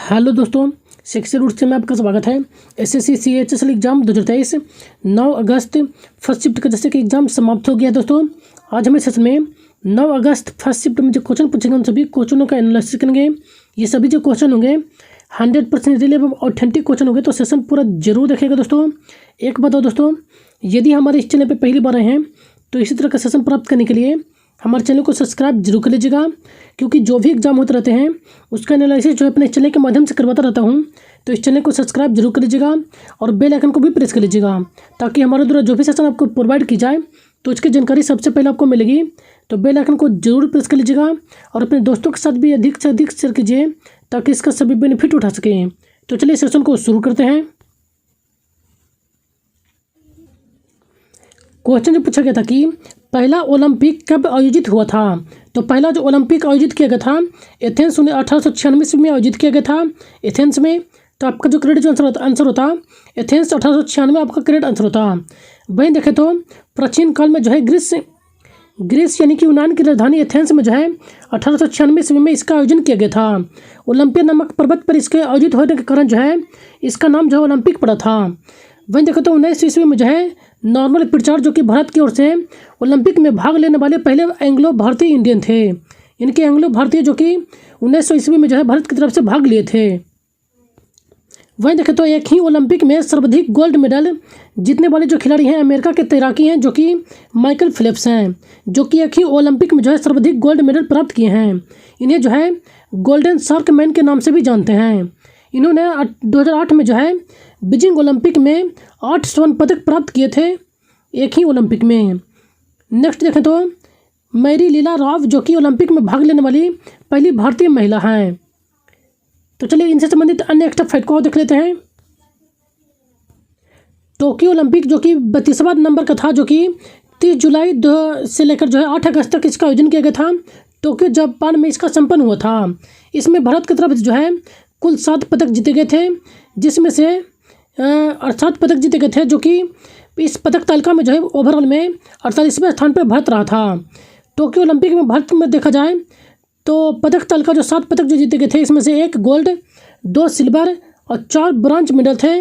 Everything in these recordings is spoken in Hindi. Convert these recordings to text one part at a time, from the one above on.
हेलो दोस्तों, शिक्षा रूट से में आपका स्वागत है। एसएससी सीएचएसएल एग्जाम 2023 9 अगस्त फर्स्ट शिफ्ट का जैसे कि एग्जाम समाप्त हो गया है। दोस्तों आज हम इस सेशन में 9 अगस्त फर्स्ट शिफ्ट में जो क्वेश्चन पूछेंगे उन सभी क्वेश्चनों का एनालिसिस करेंगे। ये सभी जो क्वेश्चन होंगे 100% रियल एवं ऑथेंटिक क्वेश्चन होंगे, तो सेशन पूरा जरूर देखेगा। दोस्तों एक बताओ दोस्तों, यदि हमारे इस चैनल पर पहली बार आए हैं तो इसी तरह का सेशन प्राप्त करने के लिए हमारे चैनल को सब्सक्राइब जरूर कर लीजिएगा, क्योंकि जो भी एग्जाम होते रहते हैं उसका एनालिसिस जो है अपने चैनल के माध्यम से करवाता रहता हूं। तो इस चैनल को सब्सक्राइब जरूर कर लीजिएगा और बेल आइकन को भी प्रेस कर लीजिएगा, ताकि हमारे द्वारा जो भी सेशन आपको प्रोवाइड की जाए तो उसकी जानकारी सबसे पहले आपको मिलेगी। तो बेल आइकन को जरूर प्रेस कर लीजिएगा और अपने दोस्तों के साथ भी अधिक से अधिक शेयर कीजिए, ताकि इसका सभी बेनिफिट उठा सकें। तो चलिए सेशन को शुरू करते हैं। क्वेश्चन जो पूछा गया था कि पहला ओलंपिक कब आयोजित हुआ था। तो पहला जो ओलंपिक आयोजित किया गया था एथेंस 1896 में आयोजित किया गया था, एथेंस में। तो आपका जो करेक्ट जो आंसर होता एथेंस 1896 आपका करेक्ट आंसर होता। वहीं देखें तो प्राचीन काल में जो है ग्रीस यानी कि यूनान की राजधानी एथेंस में जो है 1896 ईस्वी में इसका आयोजन किया गया था। ओलंपिया नामक पर्वत पर इसके आयोजित होने के कारण जो है इसका नाम जो है ओलंपिक पड़ा था। वहीं देखो तो 19 ईस्वी में जो है नॉर्मल पिचार्ड जो कि भारत की ओर से ओलंपिक में भाग लेने वाले पहले एंग्लो भारतीय इंडियन थे। इनके एंग्लो भारतीय जो कि 1900 ईस्वी में जो है भारत की तरफ से भाग लिए थे। वहीं देखें तो एक ही ओलंपिक में सर्वाधिक गोल्ड मेडल जीतने वाले जो खिलाड़ी हैं अमेरिका के तैराकी हैं, जो कि माइकल फेल्प्स हैं, जो कि एक ही ओलंपिक में जो है सर्वाधिक गोल्ड मेडल प्राप्त किए हैं। इन्हें जो है गोल्डन शार्क मैन के नाम से भी जानते हैं। इन्होंने 2008 में जो है बीजिंग ओलंपिक में 8 स्वर्ण पदक प्राप्त किए थे एक ही ओलंपिक में। नेक्स्ट देखें तो मैरी लीला राव जो कि ओलंपिक में भाग लेने वाली पहली भारतीय महिला हैं। तो चलिए इनसे संबंधित अन्य एक्स्ट्रा फैक्ट को देख लेते हैं। टोक्यो ओलंपिक जो कि 32वां नंबर का था, जो कि 30 जुलाई से लेकर जो है 8 अगस्त तक इसका आयोजन किया गया था। टोक्यो जापान में इसका संपन्न हुआ था। इसमें भारत की तरफ जो है कुल 7 पदक जीते गए थे, जिसमें से 7 पदक जीते गए थे, जो कि इस पदक तालिका में जो है ओवरऑल में 48वें स्थान पर भारत रहा था। टोक्यो ओलंपिक में भारत में देखा जाए तो पदक तालिका जो 7 पदक जो जीते गए थे, इसमें से 1 गोल्ड, 2 सिल्वर और 4 ब्रॉन्ज मेडल थे।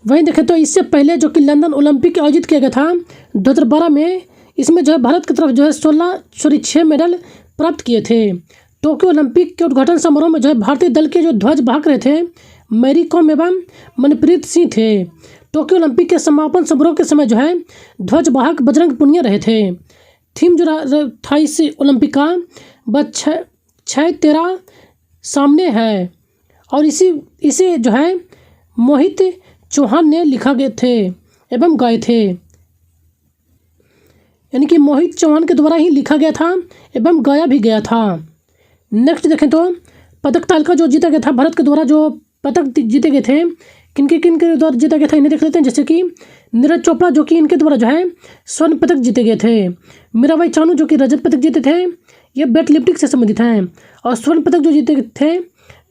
वहीं देखें तो इससे पहले जो कि लंदन ओलंपिक आयोजित किया गया था 2012 में, इसमें जो है भारत की तरफ जो है 6 मेडल प्राप्त किए थे। टोक्यो ओलंपिक के उद्घाटन समारोह में जो है भारतीय दल के जो ध्वज वाहक रहे थे मैरी कॉम एवं मनप्रीत सिंह थे। टोक्यो ओलंपिक के समापन समारोह के समय जो है ध्वज वाहक बजरंग पुनिया रहे थे। थीम जो था इस ओलंपिक का वह 6-13 सामने है, और इसे जो है मोहित चौहान ने लिखा गए थे एवं गाए थे, यानी कि मोहित चौहान के द्वारा ही लिखा गया था एवं गाया भी गया था। नेक्स्ट देखें तो पदक तालिका जो जीता गया था भारत के द्वारा, जो पदक जीते गए थे किन के द्वारा जीता गया था इन्हें देख लेते हैं। जैसे कि नीरज चोपड़ा जो कि इनके द्वारा जो है स्वर्ण पदक जीते गए थे। मीराबाई चानू जो कि रजत पदक जीते थे, ये वेट लिफ्टिंग से संबंधित हैं। और स्वर्ण पदक जो जीते थे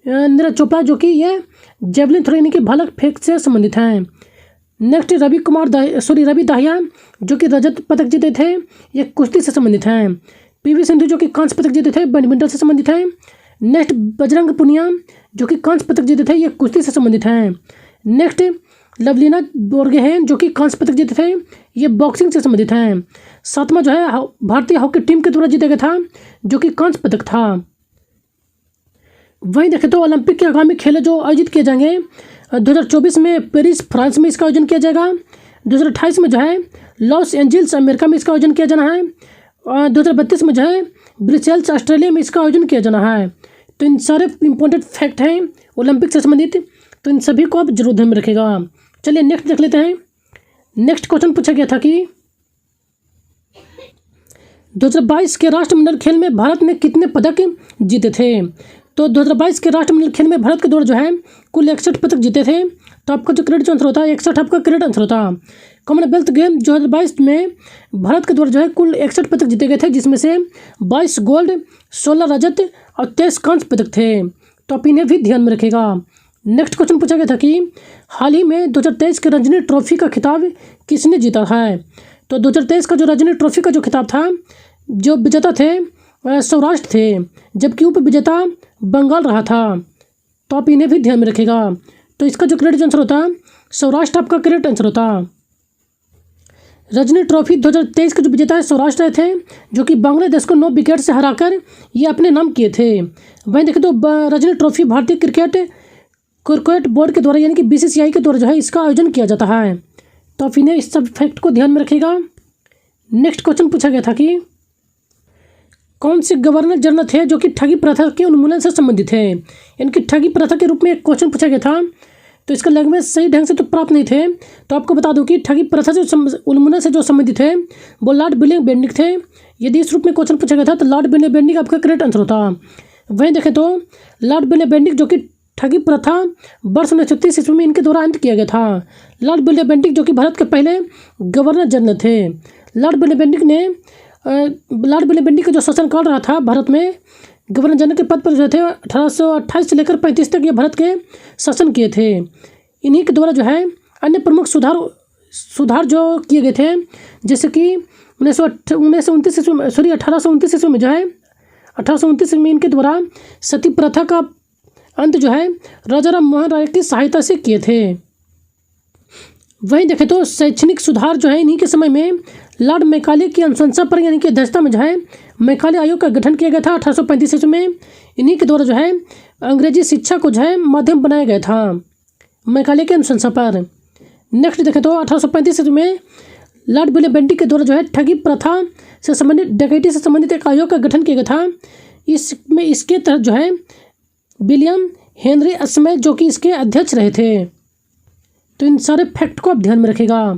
नीरज चोपड़ा जो कि ये जेवलिन थ्रो यानी कि भाला फेंक से संबंधित हैं। नेक्स्ट रवि दाहिया जो कि रजत पदक जीते थे, ये कुश्ती से संबंधित हैं। पीवी सिंधु जो कि कांस्य पदक जीते थे, बैडमिंटन से संबंधित हैं। नेक्स्ट बजरंग पुनिया जो कि कांस्य पदक जीते थे, ये कुश्ती से संबंधित हैं। नेक्स्ट लवलीना बोरगोहेन जो कि कांस्य पदक जीते थे, ये बॉक्सिंग से संबंधित हैं। 7वां जो है भारतीय हॉकी टीम के द्वारा जीता गया था, जो कि कांस्य पदक था। वहीं देखें तो ओलंपिक के आगामी खेल जो आयोजित किए जाएंगे 2024 में पेरिस फ्रांस में इसका आयोजन किया जाएगा। 2028 में जो है लॉस एंजल्स अमेरिका में इसका आयोजन किया जाना है। और 2032 में जो है ब्रिसेल्स ऑस्ट्रेलिया में इसका आयोजन किया जाना है। तो इन सारे इंपॉर्टेंट फैक्ट हैं ओलंपिक से संबंधित, तो इन सभी को आप जरूर ध्यान में रखेगा। चलिए नेक्स्ट देख लेते हैं। नेक्स्ट क्वेश्चन पूछा गया था कि 2022 के राष्ट्रमंडल खेल में भारत ने कितने पदक जीते थे। तो 2022 के राष्ट्रमंडल खेल में भारत के द्वारा जो है कुल 61 पदक जीते थे। तो आपका जो करेक्ट आंसर होता है 61 आपका करेक्ट आंसर होता। कॉमनवेल्थ गेम 2022 में भारत के द्वारा जो है कुल 61 पदक जीते गए थे, जिसमें से 22 गोल्ड, 16 रजत और 23 कांस्य पदक थे। तो आप इन्हें भी ध्यान में रखेगा। नेक्स्ट क्वेश्चन पूछा गया था कि हाल ही में 2023 के रणजी ट्रॉफी का खिताब किसने जीता है। तो 2023 का जो रणजी ट्रॉफी का जो खिताब था, जो विजेता थे सौराष्ट्र थे, जबकि उप विजेता बंगाल रहा था। तो आप इन्हें भी ध्यान में रखिएगा। तो इसका जो करेक्ट आंसर होता है सौराष्ट्र आपका करेक्ट आंसर होता। रणजी ट्रॉफी 2023 के जो विजेता है सौराष्ट्र रहे थे, जो कि बांग्लादेश को 9 विकेट से हराकर ये अपने नाम किए थे। वहीं देखें तो रणजी ट्रॉफी भारतीय क्रिकेट बोर्ड के द्वारा यानी कि BCCI के द्वारा जो है इसका आयोजन किया जाता है। तो आप इन्हें इस सब फैक्ट को ध्यान में रखिएगा। नेक्स्ट क्वेश्चन पूछा गया था कि कौन से गवर्नर जनरल थे जो कि ठगी प्रथा के उन्मूलन से संबंधित है। इनकी ठगी प्रथा के रूप में एक क्वेश्चन पूछा गया था, तो इसका लैंग्वेज सही ढंग से तो प्राप्त नहीं थे। तो आपको बता दूं कि ठगी प्रथा से उन्मूलन से जो संबंधित है वो लॉर्ड विलियम बेंटिक थे। यदि इस रूप में क्वेश्चन पूछा गया था तो लॉर्ड विलियम बेंटिक आपका करेक्ट आंसर होता। वहीं देखें तो लॉर्ड विलियम बेंटिक जो कि ठगी प्रथा वर्ष 1930 ईस्वी में इनके द्वारा अंत किया गया था। लॉर्ड विलियम बेंटिक जो कि भारत के पहले गवर्नर जनरल थे। लॉर्ड विलियम बेंटिक का जो शासनकाल रहा था भारत में गवर्नर जनरल के पद पर जो थे 1828 से लेकर 35 तक ये भारत के शासन किए थे। इन्हीं के द्वारा जो है अन्य प्रमुख सुधार जो किए गए थे, जैसे कि 1829 ईस्वी में जो है 1829 में इनके द्वारा सती प्रथा का अंत जो है राजा राम मोहन राय की सहायता से किए थे। वहीं देखें तो शैक्षणिक सुधार जो है इन्हीं के समय में लॉर्ड मैकाले की अनुशंसा पर यानी कि अध्यक्षता में जो है मैकाले आयोग का गठन किया गया था 1835 ईस्वी में। इन्हीं के द्वारा जो है अंग्रेजी शिक्षा को जो है माध्यम बनाया गया था मैकाले के अनुशंसा पर। नेक्स्ट देखें तो 1835 ईस्वी में लॉर्ड विलियम बेंटिक के द्वारा जो है ठगी प्रथा से संबंधित डकैती से संबंधित एक आयोग का गठन किया गया था। इसके तहत जो है विलियम हेनरी अस्मेल जो कि इसके अध्यक्ष रहे थे। तो इन सारे फैक्ट को आप ध्यान में रखिएगा।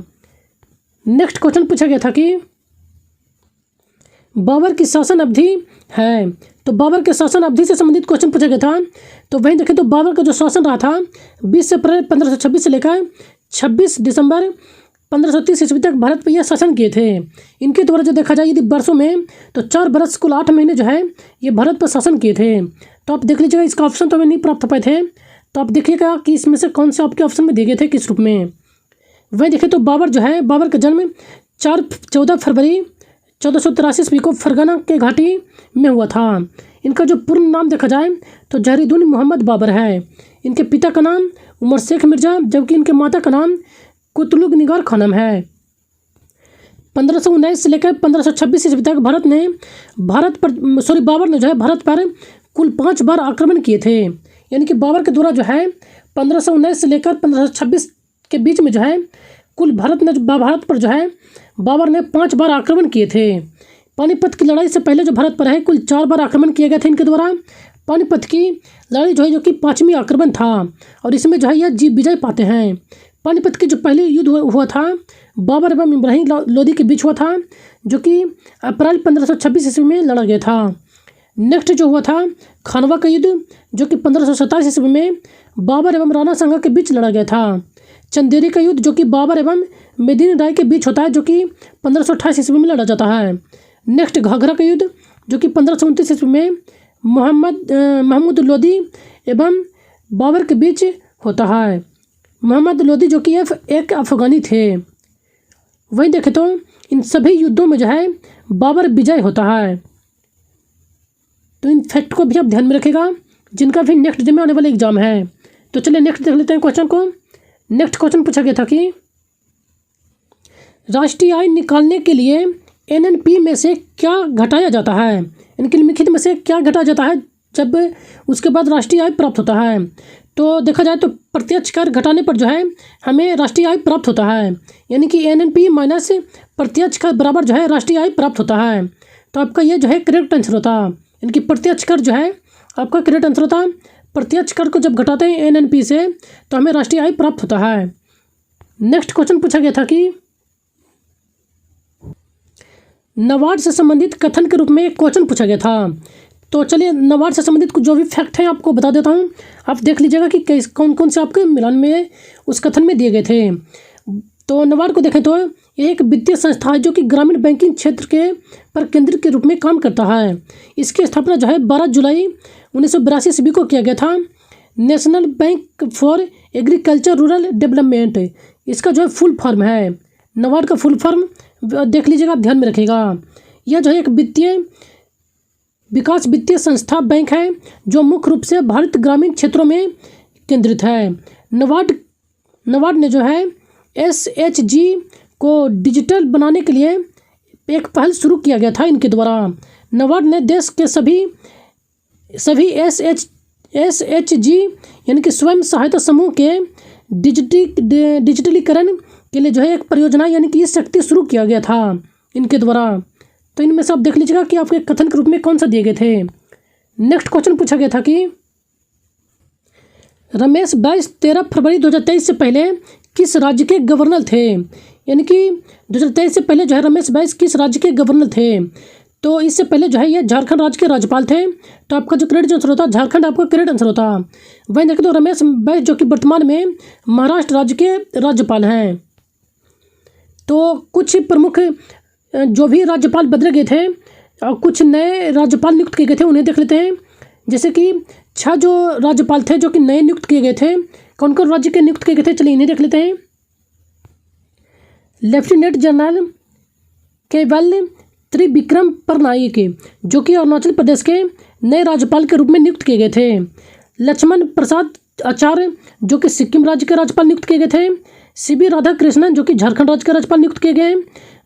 नेक्स्ट क्वेश्चन पूछा गया था कि बाबर की शासन अवधि है, तो बाबर के शासन अवधि से संबंधित क्वेश्चन पूछा गया था। तो वहीं देखें तो बाबर का जो शासन रहा था 20 अप्रैल 1526 से लेकर 26 दिसंबर 1530 ईस्वी तक भारत पर यह शासन किए थे। इनके द्वारा जो देखा जाए यदि वर्षों में तो 4 बरस कुल 8 महीने जो है ये भारत पर शासन किए थे। तो आप देख लीजिएगा, इसका ऑप्शन तो हमें नहीं प्राप्त हो पाए थे, तो आप देखिएगा कि इसमें से कौन से आपके ऑप्शन में दिए गए थे किस रूप में। वहीं देखें तो बाबर का जन्म 14 फरवरी 1483 ईस्वी को फरगना के घाटी में हुआ था। इनका जो पूर्ण नाम देखा जाए तो जहरीदुन मोहम्मद बाबर है। इनके पिता का नाम उमर शेख मिर्जा, जबकि इनके माता का नाम कुतलुग निगार खानम है। 1519 से लेकर 1526 ईस्वी तक बाबर ने जो है भारत पर कुल 5 बार आक्रमण किए थे। यानी कि बाबर के द्वारा जो है 1519 से लेकर 1526 के बीच में जो है कुल भारत पर जो है बाबर ने 5 बार आक्रमण किए थे। पानीपत की लड़ाई से पहले जो भारत पर है कुल 4 बार आक्रमण किए गए थे इनके द्वारा। पानीपत की लड़ाई जो है जो कि 5वीं आक्रमण था और इसमें जो है यह जीत विजय पाते हैं। पानीपत की जो पहले युद्ध हुआ था बाबर एवं इब्राहिम लोदी के बीच हुआ था, जो कि अप्रैल 1526 ईस्वी में लड़ा गया था। नेक्स्ट जो हुआ था खानवा का युद्ध, जो कि 1527 ईस्वी में बाबर एवं राणा सांगा के बीच लड़ा गया था। चंदेरी का युद्ध जो कि बाबर एवं मेदिनी राय के बीच होता है, जो कि 1528 ईस्वी में लड़ा जाता है। नेक्स्ट घाघरा का युद्ध जो कि 1529 ईस्वी में महमूद लोदी एवं बाबर के बीच होता है। मोहम्मद लोदी जो कि एक अफगानी थे। वहीं देखें तो इन सभी युद्धों में जो है बाबर विजय होता है। तो इन फैक्ट को भी आप ध्यान में रखेगा, जिनका भी नेक्स्ट डे में आने वाले एग्जाम है। तो चलिए नेक्स्ट देख लेते हैं क्वेश्चन को। नेक्स्ट क्वेश्चन पूछा गया था कि राष्ट्रीय आय निकालने के लिए NNP में से क्या घटाया जाता है। इनके निम्नलिखित में से क्या घटाया जाता है जब उसके बाद राष्ट्रीय आय प्राप्त होता है। तो देखा जाए तो प्रत्यक्ष कर घटाने पर जो है हमें राष्ट्रीय आय प्राप्त होता है, यानी कि NNP माइनस प्रत्यक्ष कर बराबर जो है राष्ट्रीय आय प्राप्त होता है। तो आपका ये जो है करेक्ट आंसर होता। इनकी प्रत्यक्ष कर जो है आपका करेक्ट आंसर होता। प्रत्यक्ष कर को जब घटाते हैं NNP से तो हमें राष्ट्रीय आय प्राप्त होता है। नेक्स्ट क्वेश्चन पूछा गया था कि नाबार्ड से संबंधित कथन के रूप में एक क्वेश्चन पूछा गया था। तो चलिए नाबार्ड से संबंधित जो भी फैक्ट हैं आपको बता देता हूँ, आप देख लीजिएगा कि कौन कौन से आपके मिलान में उस कथन में दिए गए थे। तो नाबार्ड को देखें तो यह एक वित्तीय संस्था है जो कि ग्रामीण बैंकिंग क्षेत्र के पर केंद्रित के रूप में काम करता है। इसकी स्थापना जो है 12 जुलाई 1982 ईस्वी को किया गया था। National bank for agriculture rural development इसका जो है फुल फॉर्म है। नाबार्ड का फुल फॉर्म देख लीजिएगा, आप ध्यान में रखिएगा। यह जो है एक वित्तीय विकास वित्तीय संस्था बैंक है जो मुख्य रूप से भारत ग्रामीण क्षेत्रों में केंद्रित है। नाबार्ड ने जो है SHG को डिजिटल बनाने के लिए एक पहल शुरू किया गया था इनके द्वारा। नाबार्ड ने देश के सभी SHG यानी कि स्वयं सहायता समूह के डिजिटलीकरण के लिए जो है एक परियोजना यानी कि शक्ति शुरू किया गया था इनके द्वारा। तो इनमें से आप देख लीजिएगा कि आपके कथन के रूप में कौन सा दिए गए थे। नेक्स्ट क्वेश्चन पूछा गया था कि रमेश बैस 13 फरवरी 2023 से पहले किस राज्य के गवर्नर थे। यानी कि 2023 से पहले जो है रमेश बैस किस राज्य के गवर्नर थे। तो इससे पहले जो है ये झारखंड राज्य के राज्यपाल थे। तो आपका जो करेक्ट आंसर होता झारखंड आपका करेक्ट आंसर होता। वहीं देखें तो रमेश बैस जो कि वर्तमान में महाराष्ट्र राज्य के राज्यपाल हैं। तो कुछ प्रमुख जो भी राज्यपाल बदले गए थे और कुछ नए राज्यपाल नियुक्त किए गए थे उन्हें देख लेते हैं। जैसे कि 6 जो राज्यपाल थे जो कि नए नियुक्त किए गए थे, कौन कौन राज्य के नियुक्त किए गए थे, चलिए इन्हें देख लेते हैं। लेफ्टिनेंट जनरल केवल त्रिविक्रम परनाइक जो कि अरुणाचल प्रदेश के नए राज्यपाल के रूप में नियुक्त किए गए थे। लक्ष्मण प्रसाद आचार्य जो कि सिक्किम राज्य के राज्यपाल नियुक्त किए गए थे। CB राधाकृष्णन जो कि झारखंड राज्य के राज्यपाल नियुक्त किए गए।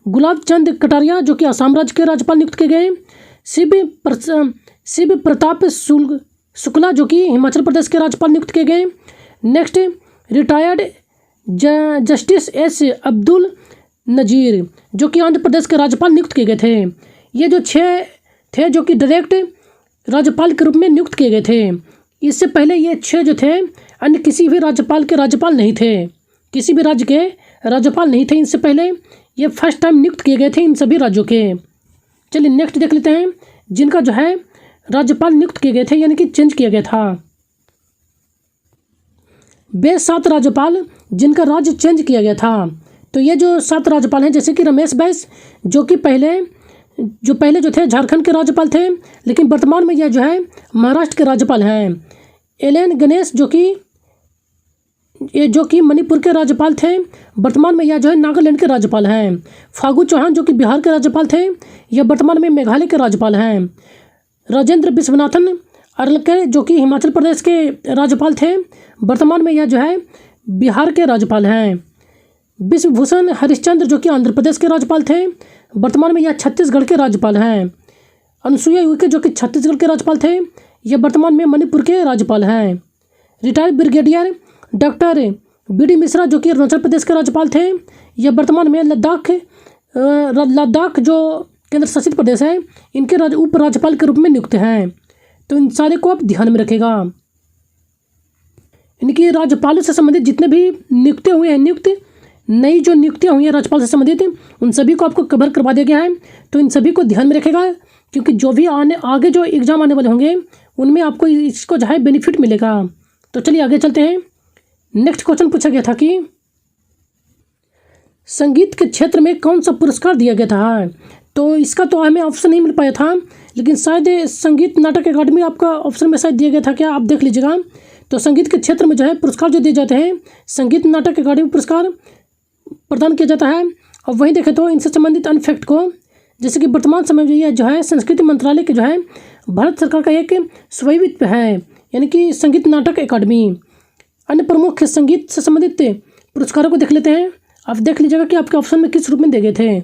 गुलाब चंद कटारिया जो कि असम राज्य के राज्यपाल नियुक्त किए गए। शिव प्रताप शुक्ला जो कि हिमाचल प्रदेश के राज्यपाल नियुक्त किए गए। Next retired justice S Abdul Nazeer जो कि आंध्र प्रदेश के राज्यपाल नियुक्त किए गए थे। ये जो 6 थे जो कि डायरेक्ट राज्यपाल के रूप में नियुक्त किए गए थे। इससे पहले ये 6 जो थे अन्य किसी भी राज्यपाल के राज्यपाल नहीं थे, किसी भी राज्य के राज्यपाल नहीं थे। इनसे पहले ये फर्स्ट टाइम नियुक्त किए गए थे इन सभी राज्यों के। चलिए नेक्स्ट देख लेते हैं जिनका जो है राज्यपाल नियुक्त किए गए थे यानी कि चेंज किया गया था। वे 7 राज्यपाल जिनका राज्य चेंज किया गया था। तो ये जो 7 राज्यपाल हैं जैसे कि रमेश बैस जो कि पहले जो थे झारखंड के राज्यपाल थे, लेकिन वर्तमान में यह जो है महाराष्ट्र के राज्यपाल हैं। एलएन गणेश जो कि मणिपुर के राज्यपाल थे, वर्तमान में यह जो है नागालैंड के राज्यपाल हैं। फागू चौहान जो कि बिहार के राज्यपाल थे, यह वर्तमान में मेघालय के राज्यपाल हैं। राजेंद्र विश्वनाथन अर्लेकर जो कि हिमाचल प्रदेश के राज्यपाल थे, वर्तमान में यह जो है बिहार के राज्यपाल हैं। विश्वभूषण हरिश्चंद्र जो कि आंध्र प्रदेश के राज्यपाल थे, वर्तमान में यह छत्तीसगढ़ के राज्यपाल हैं। अनुसुईया उइके जो कि छत्तीसगढ़ के राज्यपाल थे, यह वर्तमान में मणिपुर के राज्यपाल हैं। Retired brigadier doctor BD Mishra जो कि अरुणाचल प्रदेश के राज्यपाल थे, यह वर्तमान में लद्दाख जो केंद्र शासित प्रदेश है इनके उप राज्यपाल के रूप में नियुक्त हैं। तो इन सारे को आप ध्यान में रखेगा। इनकी राज्यपालों से संबंधित जितने भी नियुक्तियाँ हुई हैं, नई जो नियुक्तियाँ हुई हैं राज्यपाल से संबंधित, उन सभी को आपको कवर करवा दिया गया है। तो इन सभी को ध्यान में रखेगा क्योंकि जो भी आगे जो एग्जाम आने वाले होंगे उनमें आपको इसको जो है बेनिफिट मिलेगा। तो चलिए आगे चलते हैं। नेक्स्ट क्वेश्चन पूछा गया था कि संगीत के क्षेत्र में कौन सा पुरस्कार दिया गया था। तो इसका तो हमें ऑप्शन नहीं मिल पाया था, लेकिन शायद संगीत नाटक अकादमी आपका ऑप्शन में शायद दिया गया था क्या, आप देख लीजिएगा। तो संगीत के क्षेत्र में जो है पुरस्कार जो दिए जाते हैं संगीत नाटक अकादमी पुरस्कार प्रदान किया जाता है। और वहीं देखें तो इनसे संबंधित अन्य फैक्ट को, जैसे कि वर्तमान समय में यह जो है संस्कृति मंत्रालय के जो है भारत सरकार का एक स्वामित्व है, यानी कि संगीत नाटक अकादमी। अन्य प्रमुख संगीत से संबंधित पुरस्कारों को देख लेते हैं। आप देख लीजिएगा कि आपके ऑप्शन में किस रूप में दिए गए थे।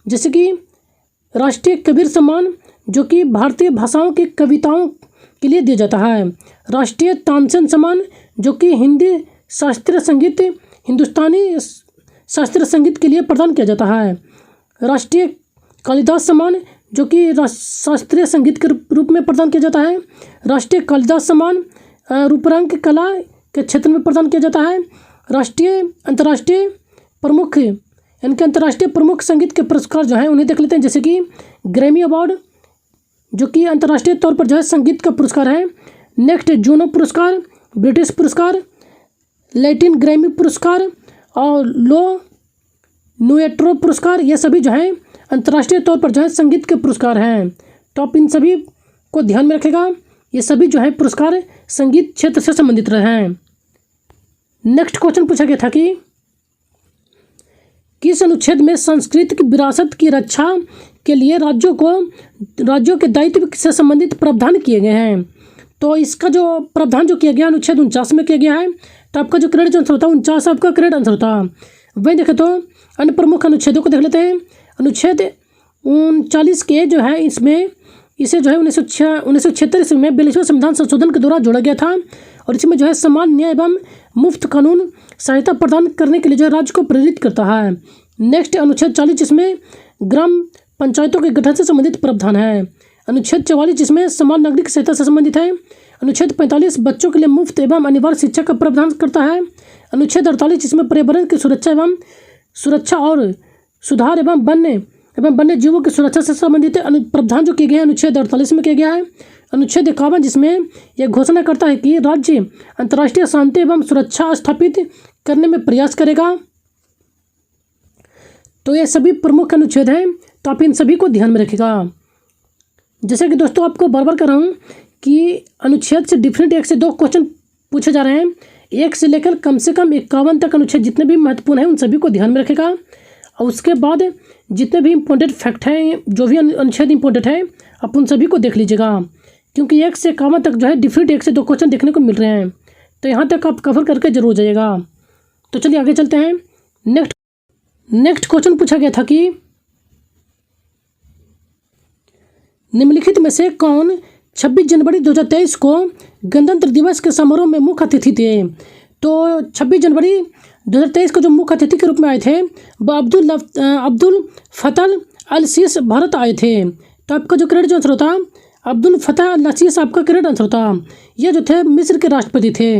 जैसे कि राष्ट्रीय कबीर सम्मान जो कि भारतीय भाषाओं की कविताओं के लिए दिया जाता है। राष्ट्रीय तानसेन सम्मान जो कि हिंदी शास्त्रीय संगीत, हिंदुस्तानी शास्त्रीय संगीत के लिए प्रदान किया जाता है। राष्ट्रीय कालिदास सम्मान जो कि शास्त्रीय संगीत के रूप में प्रदान किया जाता है। राष्ट्रीय कालिदास सम्मान रूपरंग कला के क्षेत्र में प्रदान किया जाता है। अंतर्राष्ट्रीय प्रमुख संगीत के पुरस्कार जो हैं उन्हें देख लेते हैं। जैसे कि ग्रैमी अवार्ड जो कि अंतर्राष्ट्रीय तौर पर जो है संगीत का पुरस्कार है। नेक्स्ट जूनो पुरस्कार, ब्रिटिश पुरस्कार, लैटिन ग्रैमी पुरस्कार और लो नुएट्रो पुरस्कार, ये सभी जो हैं अंतर्राष्ट्रीय तौर पर जो है संगीत के पुरस्कार हैं। तो आप इन सभी को ध्यान में रखेगा। ये सभी जो है पुरस्कार संगीत क्षेत्र से संबंधित रहे हैं। नेक्स्ट क्वेश्चन पूछा गया था कि किस अनुच्छेद में सांस्कृतिक विरासत की रक्षा के लिए राज्यों के दायित्व से संबंधित प्रावधान किए गए हैं? तो इसका जो प्रावधान जो किया गया अनुच्छेद 49 में किया गया है। तो आपका जो करेक्ट आंसर होता है 49 आपका करेक्ट आंसर होता। वही देखें तो अन्य प्रमुख अनुच्छेदों को देख लेते हैं। अनुच्छेद 39 के जो है इसे जो है 1976 ईस्वी में 42वें संविधान संशोधन के द्वारा जोड़ा गया था और इसमें जो है समान न्याय एवं मुफ्त कानून सहायता प्रदान करने के लिए जो है राज्य को प्रेरित करता है। नेक्स्ट अनुच्छेद 40 जिसमें ग्राम पंचायतों के गठन से संबंधित प्रावधान है। अनुच्छेद 44 जिसमें समान नागरिक सहायता से संबंधित है। अनुच्छेद 45 बच्चों के लिए मुफ्त एवं अनिवार्य शिक्षा का प्रावधान करता है। अनुच्छेद 48 जिसमें पर्यावरण की सुरक्षा और सुधार एवं वन्य जीवों की सुरक्षा से संबंधित प्रावधान जो किए गए हैं अनुच्छेद 48 में किया गया है। अनुच्छेद 51 जिसमें यह घोषणा करता है कि राज्य अंतर्राष्ट्रीय शांति एवं सुरक्षा स्थापित करने में प्रयास करेगा। तो ये सभी प्रमुख अनुच्छेद हैं, तो आप इन सभी को ध्यान में रखिएगा। जैसे कि दोस्तों आपको बार बार कर रहा हूँ कि अनुच्छेद से डिफरेंट एक से दो क्वेश्चन पूछे जा रहे हैं। एक से लेकर कम से कम 51 तक अनुच्छेद जितने भी महत्वपूर्ण हैं उन सभी को ध्यान में रखेगा और उसके बाद जितने भी इम्पोर्टेंट फैक्ट हैं, जो भी अनुच्छेद इम्पोर्टेंट है, आप उन सभी को देख लीजिएगा, क्योंकि 1 से 51 तक जो है डिफरेंट एक से दो क्वेश्चन देखने को मिल रहे हैं। तो यहाँ तक आप कवर करके जरूर जाइएगा। तो चलिए आगे चलते हैं। नेक्स्ट क्वेश्चन पूछा गया था कि निम्नलिखित में से कौन 26 जनवरी 2023 को गणतंत्र दिवस के समारोह में मुख्य अतिथि थे? तो 26 जनवरी 2023 को जो मुख्य अतिथि के रूप में आए थे वह अब्दुल फतह अल सीसी भारत आए थे। तो आपका जो करेक्ट आंसर होता अब्दुल फतह अल सीसी आपका करेक्ट आंसर होता। ये जो थे मिस्र के राष्ट्रपति थे।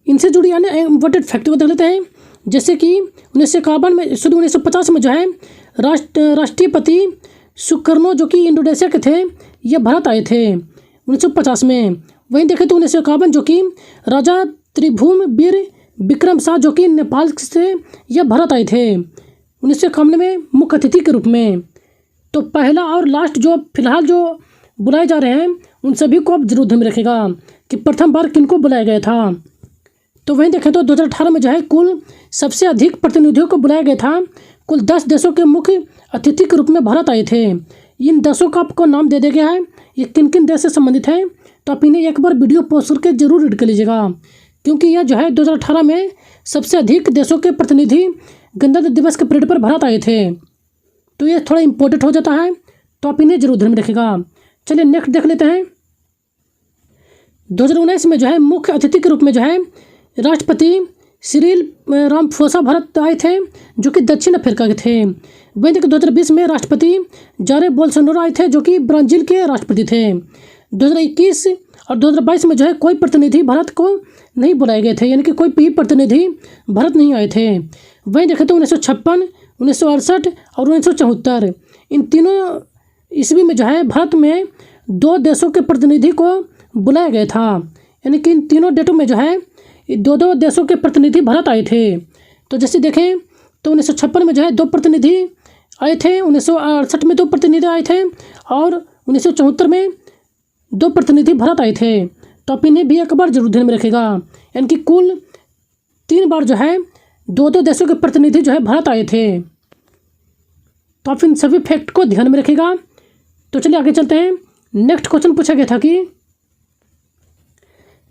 इनसे जुड़ी अन्य इम्पोर्टेंट फैक्ट को देख लेते हैं। जैसे कि 1950 में जो है राष्ट्रपति सुकर्नो जो कि इंडोनेशिया के थे, ये भारत आए थे 1950 में। वहीं देखें तो 1951 जो कि राजा त्रिभुवनवीर विक्रम शाह जो कि नेपाल से यह भारत आए थे 1951 में मुख्य अतिथि के रूप में। तो पहला और लास्ट जो फिलहाल जो बुलाए जा रहे हैं उन सभी को आप जरूर ध्यान में रखिएगा कि प्रथम बार किनको बुलाया गया था। तो वहीं देखें तो 2018 में जो है कुल सबसे अधिक प्रतिनिधियों को बुलाया गया था। कुल 10 देशों के मुख्य अतिथि के रूप में भारत आए थे। इन देशों का आपको नाम दे दिया गया है, ये किन किन देश से संबंधित है। तो आप इन्हें एक बार वीडियो पॉज करके जरूर रीड कर लीजिएगा, क्योंकि यह जो है 2018 में सबसे अधिक देशों के प्रतिनिधि गणतंत्र दिवस के परेड पर भारत आए थे। तो ये थोड़ा इम्पोर्टेंट हो जाता है, तो आप इन्हें जरूर ध्यान में रखिएगा। चलिए नेक्स्ट देख लेते हैं। 2019 में जो है मुख्य अतिथि के रूप में जो है राष्ट्रपति सिरिल रामाफोसा भारत आए थे, जो कि दक्षिण अफ्रीका के थे। वहीं देखिए 2020 में राष्ट्रपति जारे बोल्सोनारो आए थे, जो कि ब्राज़ील के राष्ट्रपति थे। 2021 और 2022 में जो है कोई प्रतिनिधि भारत को नहीं बुलाए गए थे, यानी कि कोई भी प्रतिनिधि भारत नहीं आए थे। वहीं देखें तो 1956, 1968 और 1974 इन तीनों ईस्वी में जो है भारत में 2 देशों के प्रतिनिधि को बुलाया गया था, यानी कि इन तीनों डेटों में जो है 2 देशों के प्रतिनिधि भारत आए थे। तो जैसे देखें तो 1956 में जो है 2 प्रतिनिधि आए थे, 1968 में 2 प्रतिनिधि आए थे और 1974 में 2 प्रतिनिधि भारत आए थे। तो आप इन्हें भी एक बार जरूर ध्यान में रखेगा, यानी कि कुल 3 बार जो है 2 देशों के प्रतिनिधि जो है भारत आए थे। तो आप इन सभी फैक्ट को ध्यान में रखेगा। तो चलिए आगे चलते हैं। नेक्स्ट क्वेश्चन पूछा गया था कि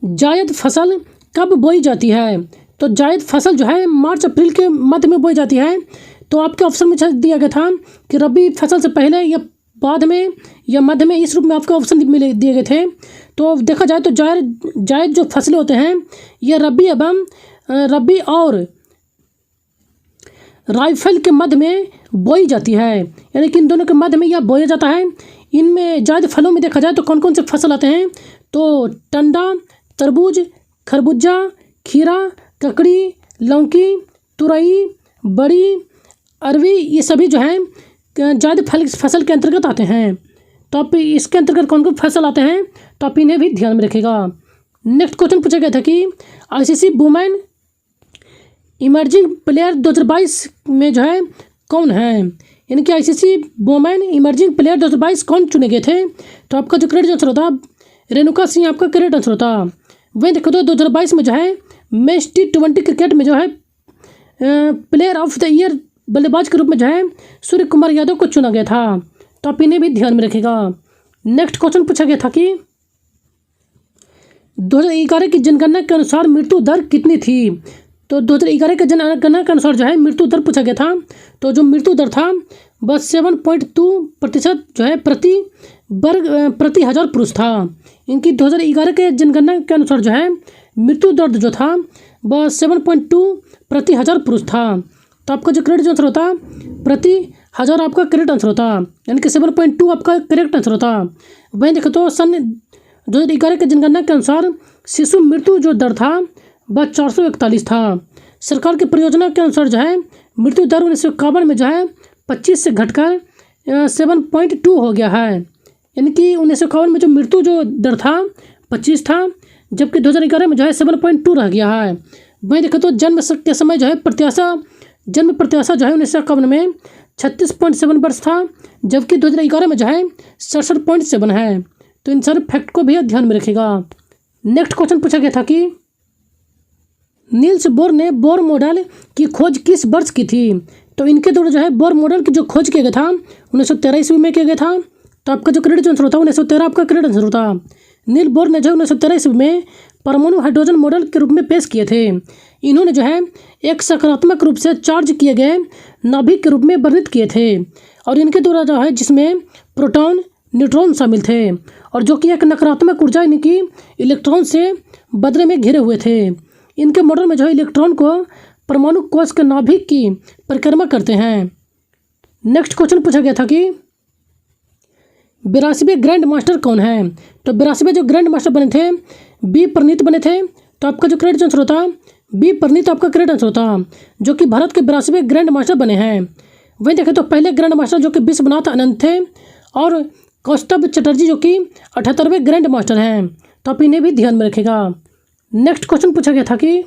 जायद फसल कब बोई जाती है? तो जायद फसल जो है मार्च अप्रैल के मध्य में बोई जाती है। तो आपके ऑप्शन में दिया गया था कि रबी फसल से पहले या बाद में या मध्य में, इस रूप में आपके ऑप्शन दिए गए थे। तो देखा जाए तो जायद जो फसलें होते हैं ये रबी और राइफल के मध्य में बोई जाती है, यानी कि इन दोनों के मध्य में यह बोया जाता है। इनमें जायद फलों में देखा जाए तो कौन कौन से फसल आते हैं? तो टंडा, तरबूज, खरबूजा, खीरा, ककड़ी, लौकी, तुरई, बड़ी, अरवी, ये सभी जो हैं जायद फसल के अंतर्गत आते हैं। तो आप इसके अंतर्गत कौन कौन फसल आते हैं तो आप इन्हें भी ध्यान में रखिएगा। नेक्स्ट क्वेश्चन पूछा गया था कि आईसीसी वुमेन इमर्जिंग प्लेयर 2022 में जो है कौन है, यानी कि आईसीसी वुमेन इमर्जिंग प्लेयर 2022 कौन चुने गए थे? तो आपका जो करेक्ट आंसर होता रेणुका सिंह आपका करेक्ट आंसर होता। वहीं देखो तो 2022 में जो है मैच T20 क्रिकेट में जो है प्लेयर ऑफ द ईयर बल्लेबाज के रूप में जो है सूर्य कुमार यादव को चुना गया था। तो आप इन्हें भी ध्यान में रखिएगा। नेक्स्ट क्वेश्चन पूछा गया था कि 2011 की जनगणना के अनुसार मृत्यु दर कितनी थी। तो 2011 के जनगणना के अनुसार जो है मृत्यु दर पूछा गया था। तो जो मृत्यु दर था वह 7.2% जो है प्रति हज़ार पुरुष था। इनकी 2011 के जनगणना के अनुसार जो है मृत्यु दर जो था वह 7.2 प्रति हज़ार पुरुष था। तो आपका जो करेक्ट आंसर होता प्रति हज़ार आपका करेक्ट आंसर होता, यानी कि 7.2 आपका करेक्ट आंसर होता। वहीं देखो तो सन 2011 के जनगणना के अनुसार शिशु मृत्यु जो दर था वह 441 था। सरकार की परियोजना के अनुसार जो है मृत्यु दर 1951 में जो है 25 से घटकर 7.2 हो गया है, यानी कि 1951 में जो मृत्यु जो दर था 25 था, जबकि 2011 में जो है 7.2 रह गया है। वहीं देखो तो जन्म के समय जो है जन्म प्रत्याशा जो है 1951 में 36.7 वर्ष था, जबकि 2011 में जो है 67.7 है। तो इन सारे फैक्ट को भी ध्यान में रखिएगा। नेक्स्ट क्वेश्चन पूछा गया था कि नील्स बोर ने बोर मॉडल की खोज किस वर्ष की थी। तो इनके द्वारा जो है बोर मॉडल की जो खोज किया गया था 1913 ईस्वी में किया गया था। तो आपका जो करेक्ट आंसर होता 1913 आपका करेक्ट आंसर होता। नील बोर ने जो 1913 ईस्वी में परमाणु हाइड्रोजन मॉडल के रूप में पेश किए थे। इन्होंने जो है एक सकारात्मक रूप से चार्ज किए गए नाभिक के रूप में वर्णित किए थे, और इनके द्वारा जो है जिसमें प्रोटॉन न्यूट्रॉन शामिल थे, और जो कि एक नकारात्मक ऊर्जा यानी कि इलेक्ट्रॉन से बदले में घिरे हुए थे। इनके मॉडल में जो है इलेक्ट्रॉन को परमाणु कोश के नाभिक की परिक्रमा करते हैं। नेक्स्ट क्वेश्चन पूछा गया था कि 82वें ग्रैंड मास्टर कौन है। तो 82वें जो ग्रैंड मास्टर बने थे बी प्रनीत बने थे। तो आपका जो करेक्ट आंसर होता बी प्रनीत आपका करेक्ट आंसर होता, जो कि भारत के 82वें ग्रैंड मास्टर बने हैं। वहीं देखें तो पहले ग्रैंड मास्टर जो कि विश्वनाथ आनंद थे, और कौस्तभ चटर्जी जो कि 78वें ग्रैंड मास्टर हैं। तो आप इन्हें भी ध्यान में रखिएगा। नेक्स्ट क्वेश्चन पूछा गया था कि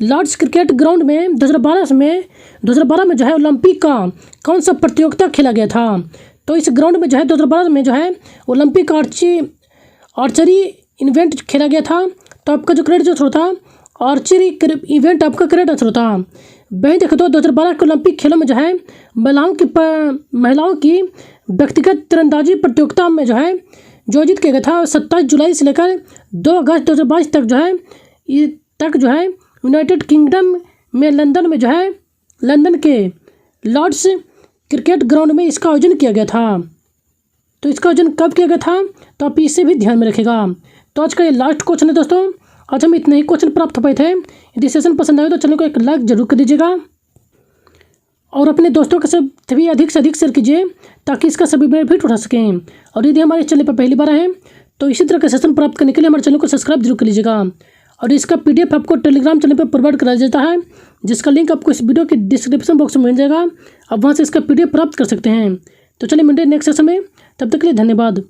लॉर्ड्स क्रिकेट ग्राउंड में 2012 में जो है ओलंपिक का कौन सा प्रतियोगिता खेला गया था। तो इस ग्राउंड में जो है 2012 में जो है ओलंपिक आर्चरी इवेंट खेला गया था। तो आपका जो करेक्ट आंसर होता आर्चरी इवेंट आपका करेक्ट आंसर होता। वहीं देखो तो 2012 के ओलंपिक खेलों में जो है महिलाओं की व्यक्तिगत तीरंदाजी प्रतियोगिता में जो है जो आयोजित किया गया था 27 जुलाई से लेकर 2 अगस्त 2022 तक जो है यूनाइटेड किंगडम में लंदन के लॉर्ड्स क्रिकेट ग्राउंड में इसका आयोजन किया गया था। तो इसका आयोजन कब किया गया था, तो आप इसे भी ध्यान में रखिएगा। तो आज का ये लास्ट क्वेश्चन है दोस्तों। आज हम इतने ही क्वेश्चन प्राप्त हो पाए थे। यदि सेशन पसंद आए तो चैनल को एक लाइक जरूर कर दीजिएगा, और अपने दोस्तों के साथ भी अधिक से अधिक शेयर कीजिए ताकि इसका सभी बेनिफिट उठा सकें। और यदि हमारे चैनल पर पहली बार आए तो इसी तरह के सेशन प्राप्त करने के लिए हमारे चैनल को सब्सक्राइब जरूर कर लीजिएगा। और इसका PDF आपको टेलीग्राम चैनल पर प्रोवाइड कराया जाता है, जिसका लिंक आपको इस वीडियो के डिस्क्रिप्शन बॉक्स में मिल जाएगा। आप वहाँ से इसका PDF प्राप्त कर सकते हैं। तो चलिए मिलते हैं नेक्स्ट सेशन में, तब तक के लिए धन्यवाद।